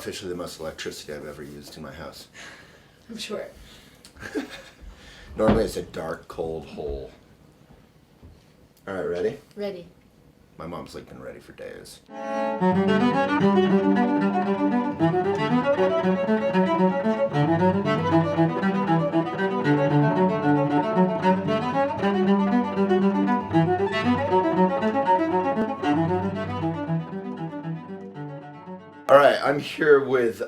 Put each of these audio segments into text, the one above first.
officially the most electricity I've ever used in my house. I'm sure. Normally it's a dark, cold hole. All right, ready? Ready. My mom's like been ready for days. All right, I'm here with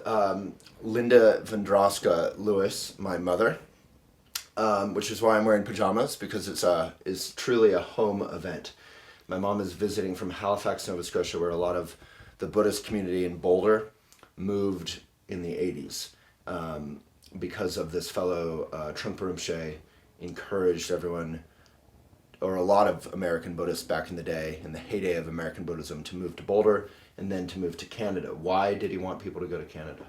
Linda Vendroska Lewis, my mother, which is why I'm wearing pajamas, because it's truly a home event. My mom is visiting from Halifax, Nova Scotia, where a lot of the Buddhist community in Boulder moved in the 80s because of this fellow Trungpa Rinpoche encouraged everyone, or a lot of American Buddhists back in the day, in the heyday of American Buddhism, to move to Boulder and then to move to Canada. Why did he want people to go to Canada?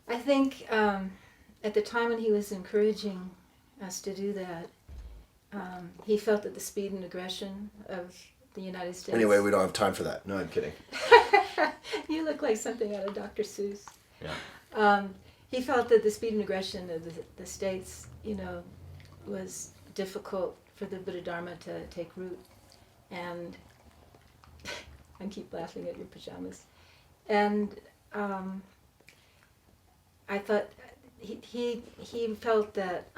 I think at the time when he was encouraging us to do that, he felt that the speed and aggression of the United States... Anyway, we don't have time for that. No, I'm kidding. You look like something out of Dr. Seuss. Yeah. He felt that the speed and aggression of the States, was difficult for the Buddha Dharma to take root. And I keep laughing at your pajamas. And I thought he felt that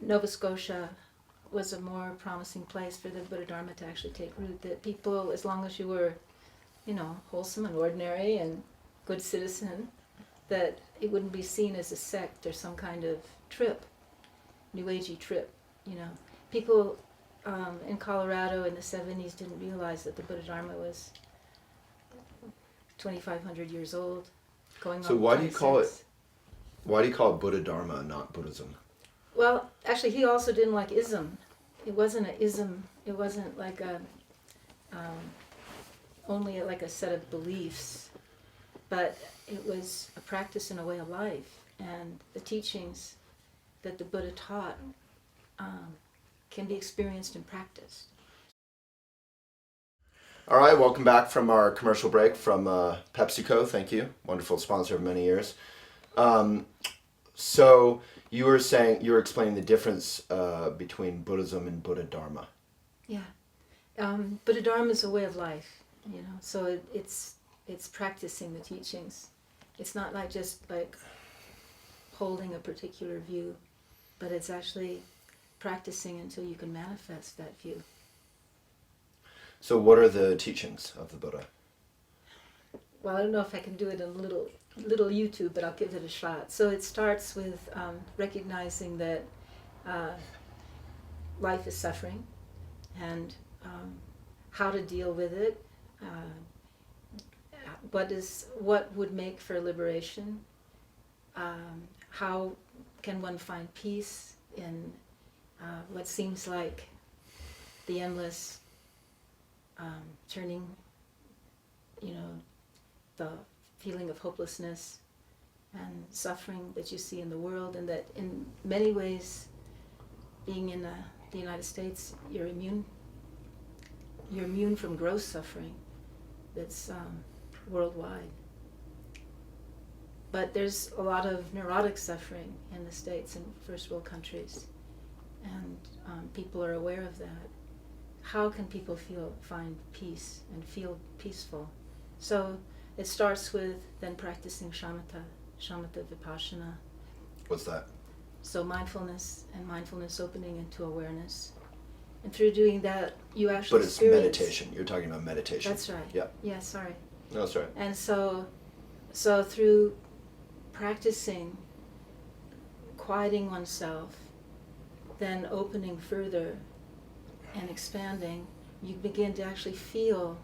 Nova Scotia was a more promising place for the Buddha Dharma to actually take root. That people, as long as you were, wholesome and ordinary and good citizen, that it wouldn't be seen as a sect or some kind of trip, New Agey trip. People in Colorado in the 70s didn't realize that the Buddha Dharma was 2,500 years old, going on. So why do you call it Buddha Dharma, not Buddhism? Well, actually, he also didn't like ism. It wasn't an ism. It wasn't like only like a set of beliefs, but it was a practice and a way of life. And the teachings that the Buddha taught can be experienced and practiced. All right, welcome back from our commercial break from PepsiCo. Thank you. Wonderful sponsor of many years. So you were explaining the difference between Buddhism and Buddha Dharma. Yeah. Buddha Dharma is a way of life, so it's practicing the teachings. It's not like just like holding a particular view, but it's actually practicing until you can manifest that view. So what are the teachings of the Buddha? Well, I don't know if I can do it in a little YouTube, but I'll give it a shot. So it starts with recognizing that life is suffering and how to deal with it. What would make for liberation? How can one find peace in what seems like the endless turning, the feeling of hopelessness and suffering that you see in the world, and that in many ways, being in the United States, you're immune from gross suffering that's worldwide. But there's a lot of neurotic suffering in the States and first world countries, and people are aware of that. How can people find peace and feel peaceful? So it starts with then practicing shamatha vipassana. What's that? So mindfulness opening into awareness. And through doing that, you actually experience... But it's meditation. You're talking about meditation. That's right. Yeah. Yeah, sorry. No, that's right. And so through practicing quieting oneself, then opening further and expanding, you begin to actually feel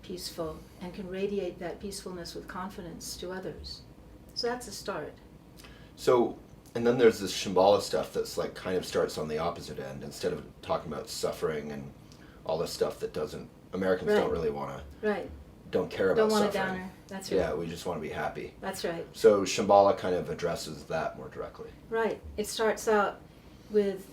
peaceful and can radiate that peacefulness with confidence to others. So that's a start. So, and then there's this Shambhala stuff that's like kind of starts on the opposite end. Instead of talking about suffering and all this stuff that Americans Right. don't really want to, Right. don't care about Don't want suffering. a downer. That's right. Yeah, we just want to be happy. That's right. So Shambhala kind of addresses that more directly. Right. It starts out with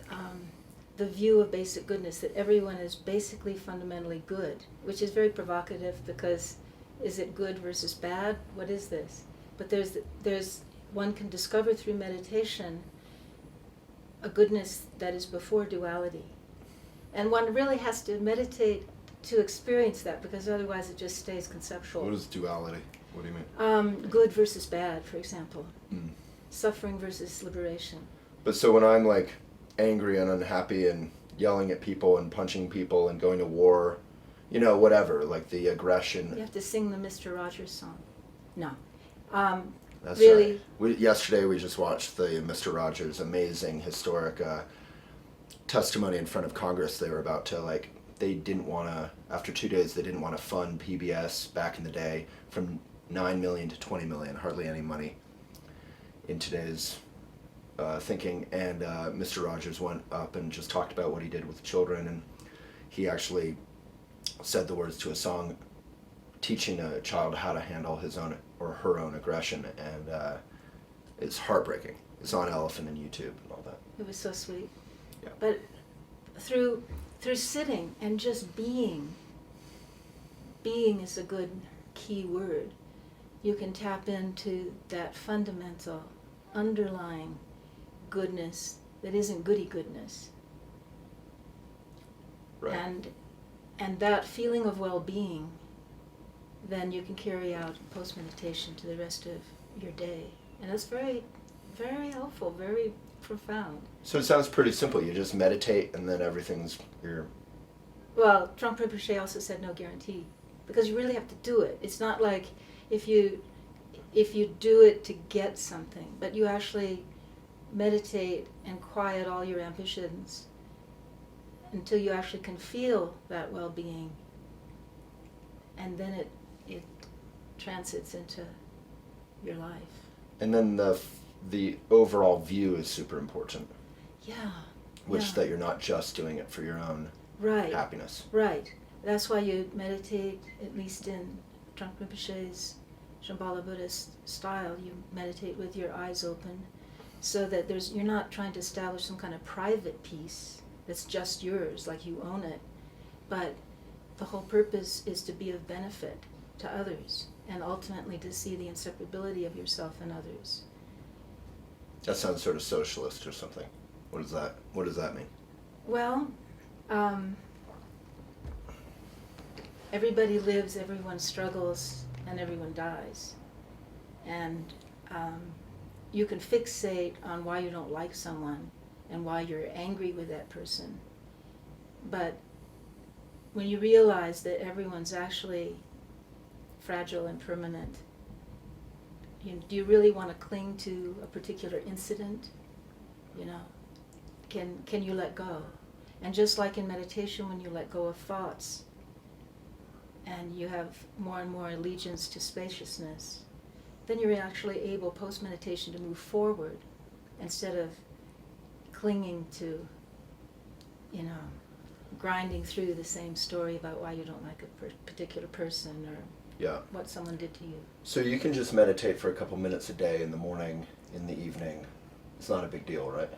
the view of basic goodness, that everyone is basically fundamentally good, which is very provocative because Is it good versus bad? What is this? But there's one can discover through meditation a goodness that is before duality. And one really has to meditate to experience that, because otherwise it just stays conceptual. What is duality? What do you mean? Good versus bad, for example. Mm. Suffering versus liberation. But so when I'm like angry and unhappy and yelling at people and punching people and going to war, you know, whatever, like the aggression. You have to sing the Mr. Rogers song. No. That's really. right. Yesterday we just watched the Mr. Rogers amazing historic testimony in front of Congress. They were about to they didn't want to, after 2 days, they didn't want to fund PBS back in the day from 9 million to 20 million, hardly any money in today's thinking. And Mr. Rogers went up and just talked about what he did with children, and he actually said the words to a song teaching a child how to handle his own or her own aggression, and it's heartbreaking. It's on Elephant and YouTube and all that. It was so sweet. Yeah. But through sitting and just being is a good key word. You can tap into that fundamental, underlying goodness that isn't goody goodness. Right. And that feeling of well-being, then you can carry out post-meditation to the rest of your day. And that's very, very helpful, very profound. So it sounds pretty simple. You just meditate and then everything's Well, Trungpa Rinpoche also said no guarantee, because you really have to do it. It's not like if you do it to get something, but you actually meditate and quiet all your ambitions until you actually can feel that well-being, and then it transits into your life. And then the overall view is super important. Yeah. Which that you're not just doing it for your own happiness. Right. That's why you meditate, at least in Trungpa Rinpoche's Shambhala Buddhist style, you meditate with your eyes open, so that you're not trying to establish some kind of private peace that's just yours, like you own it, but the whole purpose is to be of benefit to others, and ultimately to see the inseparability of yourself and others. That sounds sort of socialist or something. What does that mean? Well, everybody lives, everyone struggles, and everyone dies. And you can fixate on why you don't like someone and why you're angry with that person. But when you realize that everyone's actually fragile and permanent, do you really want to cling to a particular incident? Can you let go? And just like in meditation, when you let go of thoughts and you have more and more allegiance to spaciousness, then you're actually able, post-meditation, to move forward instead of clinging to, grinding through the same story about why you don't like a particular person or what someone did to you. So you can just meditate for a couple minutes a day, in the morning, in the evening. It's not a big deal, right?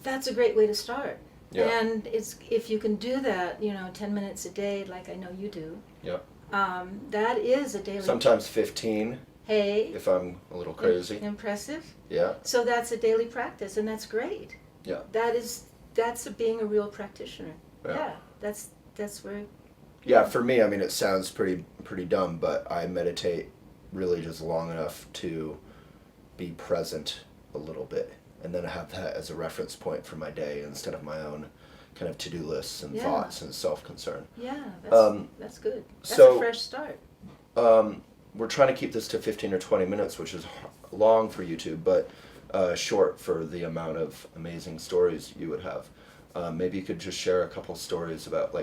That's a great way to start. Yeah. And if you can do that, 10 minutes a day, like I know you do. Yeah. That is a daily. Sometimes 15. Hey. If I'm a little crazy. Impressive. Yeah. So that's a daily practice, and that's great. Yeah. That's being a real practitioner. Yeah. That's where. Yeah, for me, it sounds pretty dumb, but I meditate really just long enough to be present a little bit, and then I have that as a reference point for my day instead of my own kind of to-do lists and thoughts and self-concern. Yeah, that's good. That's so, a fresh start. We're trying to keep this to 15 or 20 minutes, which is long for YouTube, but short for the amount of amazing stories you would have. Maybe you could just share a couple stories about,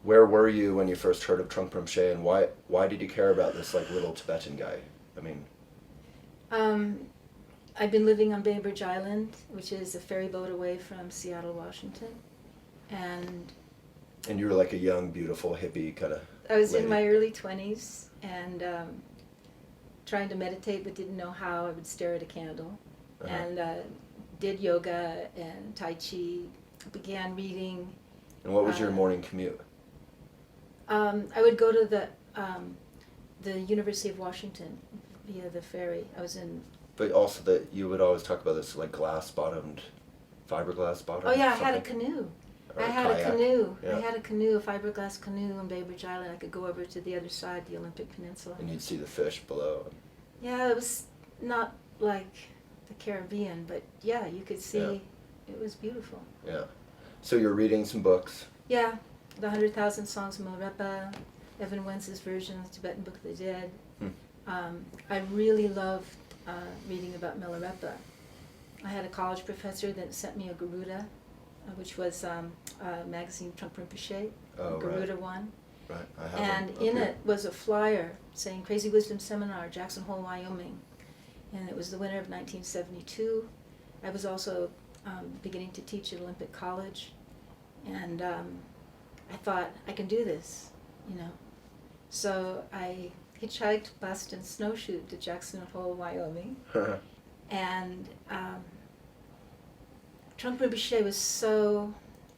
where were you when you first heard of Trungpa Rinpoche, and why did you care about this little Tibetan guy? I've been living on Bainbridge Island, which is a ferry boat away from Seattle, Washington, and you were a young, beautiful, hippie kind of I was lady. in my early 20s and trying to meditate but didn't know how. I would stare at a candle and did yoga and Tai Chi, began reading. And what was your morning commute? I would go to the the University of Washington via the ferry. I was in. But also that you would always talk about this like glass-bottomed, fiberglass bottomed. Oh yeah, I something. had a canoe. Or I a had kayak. a canoe. Yeah. I had a canoe, a fiberglass canoe on Bay Bridge Island. I could go over to the other side, the Olympic Peninsula. And you'd see the fish below. Yeah, it was not like the Caribbean, but yeah, you could see. Yeah. It was beautiful. Yeah. So you're reading some books. Yeah, the 100,000 Songs of Milarepa, Evan Wentz's version of the Tibetan Book of the Dead. I really loved reading about Milarepa. I had a college professor that sent me a Garuda, which was a magazine, Trungpa Rinpoche, Oh, Garuda one. Right. I have And them up in here. it was a flyer saying Crazy Wisdom Seminar, Jackson Hole, Wyoming. And it was the winter of 1972. I was also beginning to teach at Olympic College. And I thought, I can do this, you know. So I hitchhiked, bused, and snowshoed to Jackson Hole, Wyoming. And Trungpa Rinpoche was so,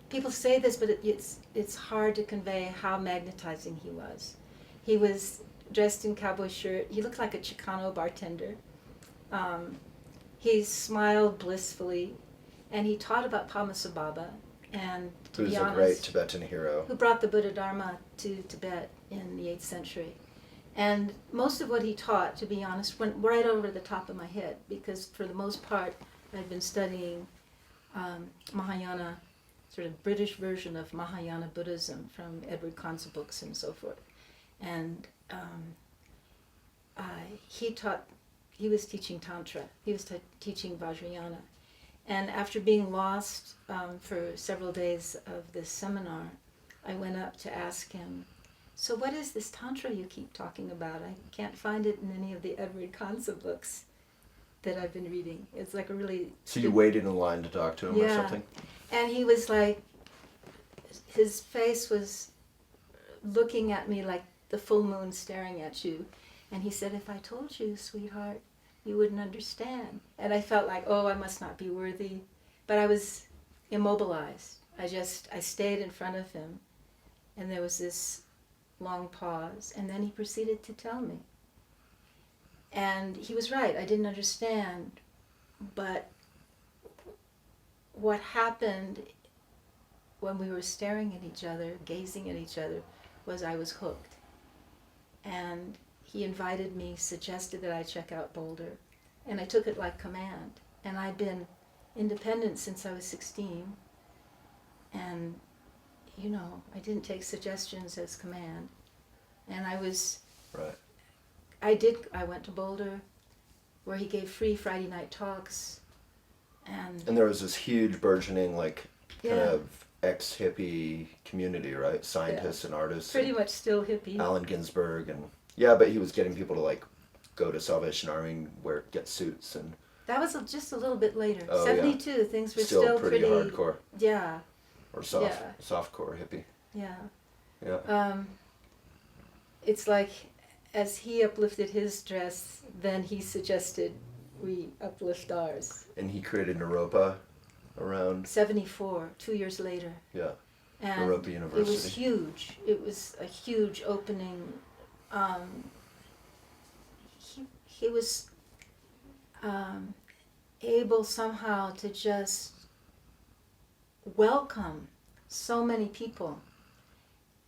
people say this, but it's hard to convey how magnetizing he was. He was dressed in cowboy shirt. He looked like a Chicano bartender. He smiled blissfully, and he taught about Padmasambhava. And to Who's be a honest, great Tibetan hero. who brought the Buddha Dharma to Tibet in the 8th century. And most of what he taught, to be honest, went right over the top of my head, because for the most part, I'd been studying Mahayana, sort of British version of Mahayana Buddhism from Edward Conze books and so forth. And he was teaching Tantra, he was teaching Vajrayana. And after being lost for several days of this seminar, I went up to ask him, so what is this Tantra you keep talking about? I can't find it in any of the Edward Conze books that I've been reading. It's like a really... So you waited in line to talk to him or something? And he was like, his face was looking at me like the full moon staring at you. And he said, if I told you, sweetheart, you wouldn't understand. And I felt like, oh, I must not be worthy. But I was immobilized. I stayed in front of him. And there was this long pause. And then he proceeded to tell me. And he was right. I didn't understand. But what happened when we were staring at each other, gazing at each other, was I was hooked. And he invited me, suggested that I check out Boulder, and I took it like command. And I've been independent since I was 16, and, you know, I didn't take suggestions as command. And I was... Right. I went to Boulder, where he gave free Friday night talks, and there was this huge burgeoning, like, kind Yeah. of ex-hippie community, right? Scientists and artists. pretty and much still hippie. Allen Ginsberg and... Yeah, but he was getting people to, like, go to Salvation Army, get suits and... That was just a little bit later. Oh, yeah. 72, things were Still still pretty hardcore. Yeah, Or soft, Yeah. softcore hippie. yeah. Yeah. It's like, as he uplifted his dress, then he suggested we uplift ours. And he created Naropa around... 74, 2 years later. Yeah. And Naropa it was University. huge. It was a huge opening. He was able somehow to just welcome so many people.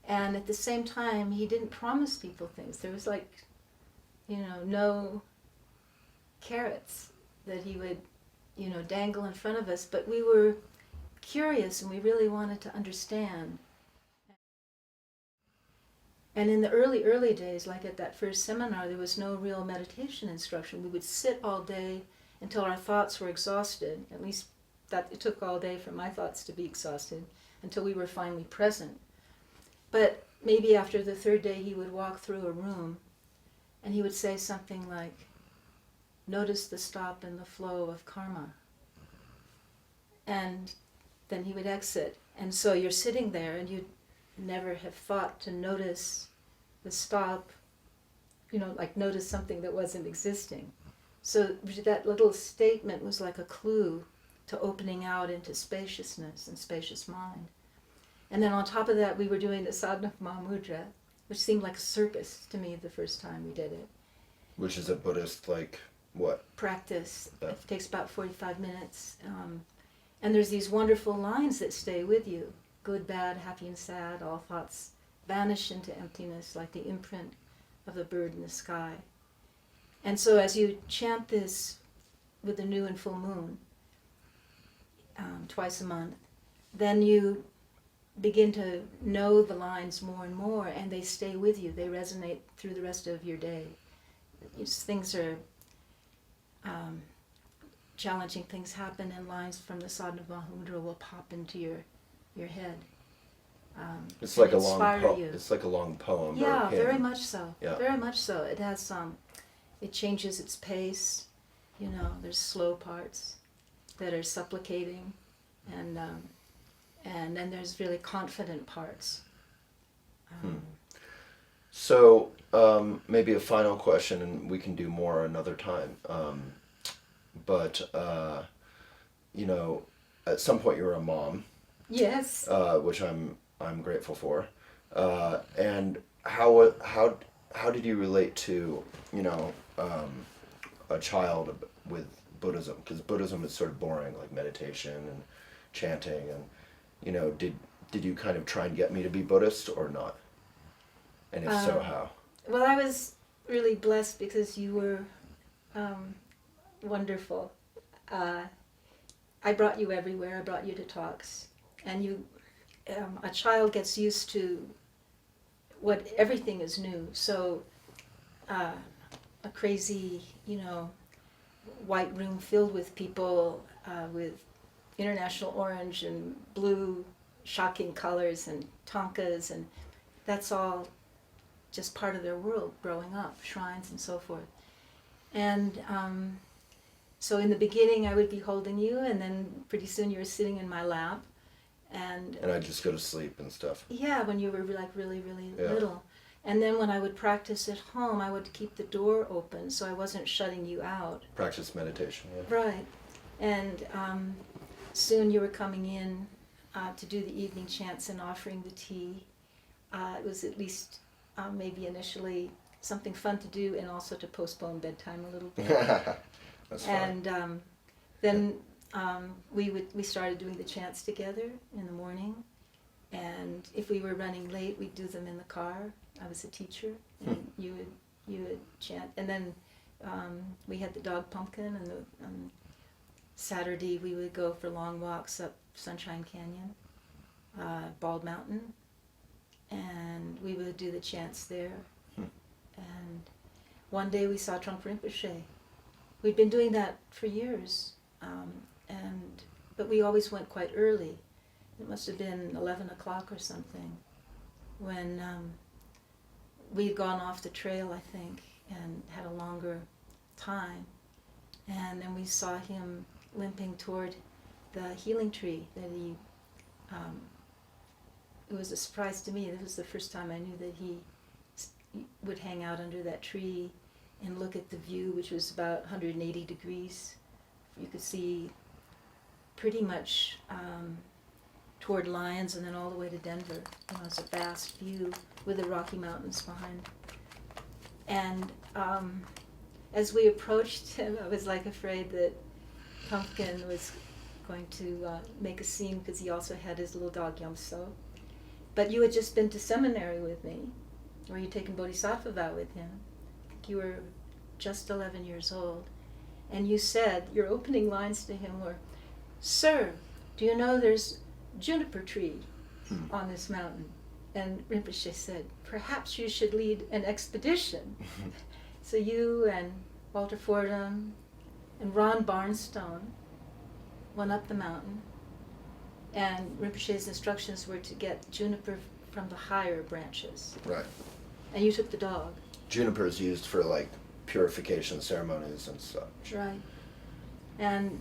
And at the same time, he didn't promise people things. There was like, you know, no carrots that he would, you know, dangle in front of us. But we were curious and we really wanted to understand. And in the early days, like at that first seminar, there was no real meditation instruction. We would sit all day until our thoughts were exhausted. At least that it took all day for my thoughts to be exhausted, until we were finally present. But maybe after the third day, he would walk through a room and he would say something like, notice the stop and the flow of karma. And then he would exit. And so you're sitting there and you'd never have thought to notice the stop, you know, like notice something that wasn't existing. So that little statement was like a clue to opening out into spaciousness and spacious mind. And then on top of that, we were doing the sadhana Mahamudra, which seemed like a circus to me the first time we did it. Which is a Buddhist, like, what? Practice. Yeah. It takes about 45 minutes. And there's these wonderful lines that stay with you. Good, bad, happy and sad, all thoughts vanish into emptiness like the imprint of a bird in the sky. And so as you chant this with the new and full moon, twice a month, then you begin to know the lines more and more, and they stay with you. They resonate through the rest of your day. Things are challenging things happen, and lines from the Sadhana Mahamudra will pop into your head. It's like a inspire long you. It's like a long poem. or Yeah, hymn. very much so. Yeah. Very much so. It has it changes its pace. There's slow parts that are supplicating, and then there's really confident parts. So maybe a final question, and we can do more another time. But at some point you were a mom. Yes. Which I'm grateful for. And how did you relate to a child with Buddhism? Because Buddhism is sort of boring, like meditation and chanting, and did you kind of try and get me to be Buddhist or not? And if so, how? Well, I was really blessed because you were wonderful. I brought you everywhere. I brought you to talks, and a child gets used to everything is new. So a crazy, white room filled with people with international orange and blue, shocking colors and thangkas, and that's all just part of their world growing up, shrines and so forth. And so in the beginning I would be holding you, and then pretty soon you were sitting in my lap. And I'd just go to sleep and stuff. Yeah, when you were like really, really Yeah. little. And then when I would practice at home, I would keep the door open so I wasn't shutting you out. Practice meditation, yeah. Right. And soon you were coming in to do the evening chants and offering the tea. It was at least maybe initially something fun to do, and also to postpone bedtime a little bit. That's fine. And then we started doing the chants together in the morning, and if we were running late, we'd do them in the car. I was a teacher, and you would chant. And then we had the dog pumpkin, and Saturday we would go for long walks up Sunshine Canyon, Bald Mountain, and we would do the chants there. And one day we saw Trungpa Rinpoche. We'd been doing that for years, but we always went quite early. It must have been 11 o'clock or something when we'd gone off the trail, I think, and had a longer time. And then we saw him limping toward the healing tree that he, it was a surprise to me. It was the first time I knew that he would hang out under that tree and look at the view, which was about 180 degrees. You could see pretty much toward Lyons and then all the way to Denver. It's a vast view with the Rocky Mountains behind. And as we approached him, I was like afraid that Pumpkin was going to make a scene, because he also had his little dog Yamso. But you had just been to seminary with me, where you'd taken Bodhisattva vow with him. I think you were just 11 years old. And you said, your opening lines to him were, "Sir, do you know there's juniper tree on this mountain?" And Rinpoche said, "Perhaps you should lead an expedition." So you and Walter Fordham and Ron Barnstone went up the mountain, and Rinpoche's instructions were to get juniper from the higher branches. Right. And you took the dog. Juniper is used for like purification ceremonies and stuff. Right. And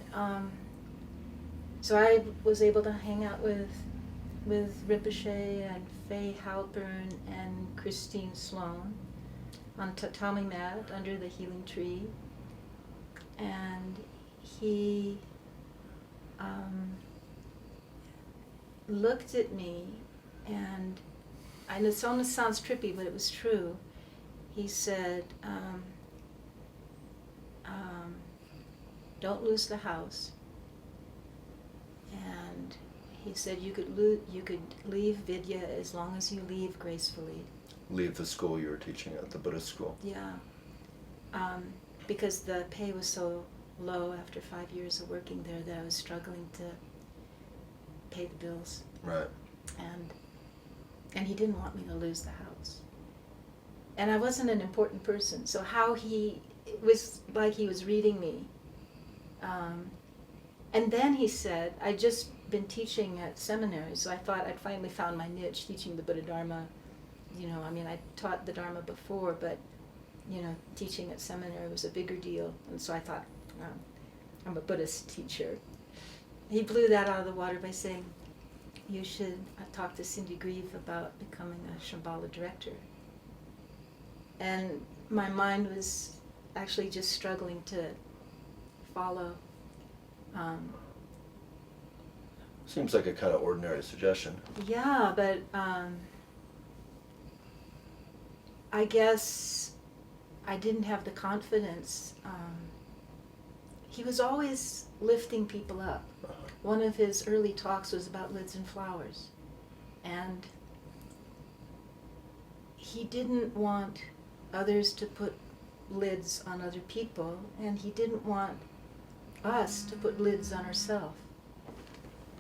so I was able to hang out with Rinpoche and Faye Halpern and Christine Sloan on tatami mat under the healing tree. And he looked at me, and I know it almost sounds trippy, but it was true. He said, don't lose the house. And he said you could leave Vidya as long as you leave gracefully. Leave the school you were teaching at, the Buddhist school. Yeah. Because the pay was so low after 5 years of working there that I was struggling to pay the bills. Right. And he didn't want me to lose the house. And I wasn't an important person, so it was like he was reading me. And then he said, I'd just been teaching at seminary, so I thought I'd finally found my niche, teaching the Buddha Dharma. I taught the Dharma before, but, teaching at seminary was a bigger deal. And so I thought, I'm a Buddhist teacher. He blew that out of the water by saying, you should talk to Cindy Grieve about becoming a Shambhala director. And my mind was actually just struggling to follow. Seems like a kind of ordinary suggestion. Yeah, but I guess I didn't have the confidence. He was always lifting people up. One of his early talks was about lids and flowers. And he didn't want others to put lids on other people, and he didn't want us to put lids on ourselves.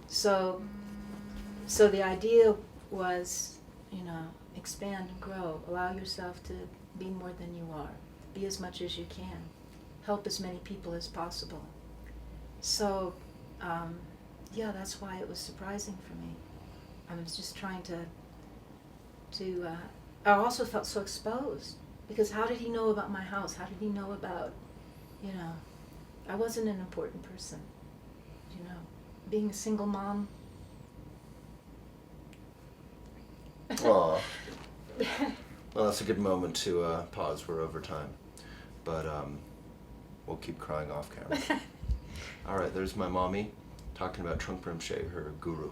So the idea was, expand and grow. Allow yourself to be more than you are. Be as much as you can. Help as many people as possible. So, that's why it was surprising for me. I was just trying to I also felt so exposed, because how did he know about my house? How did he know about, I wasn't an important person, being a single mom. Aw. Well, that's a good moment to pause. We're over time. But we'll keep crying off camera. All right, there's my mommy talking about Trungpa Rinpoche, her guru.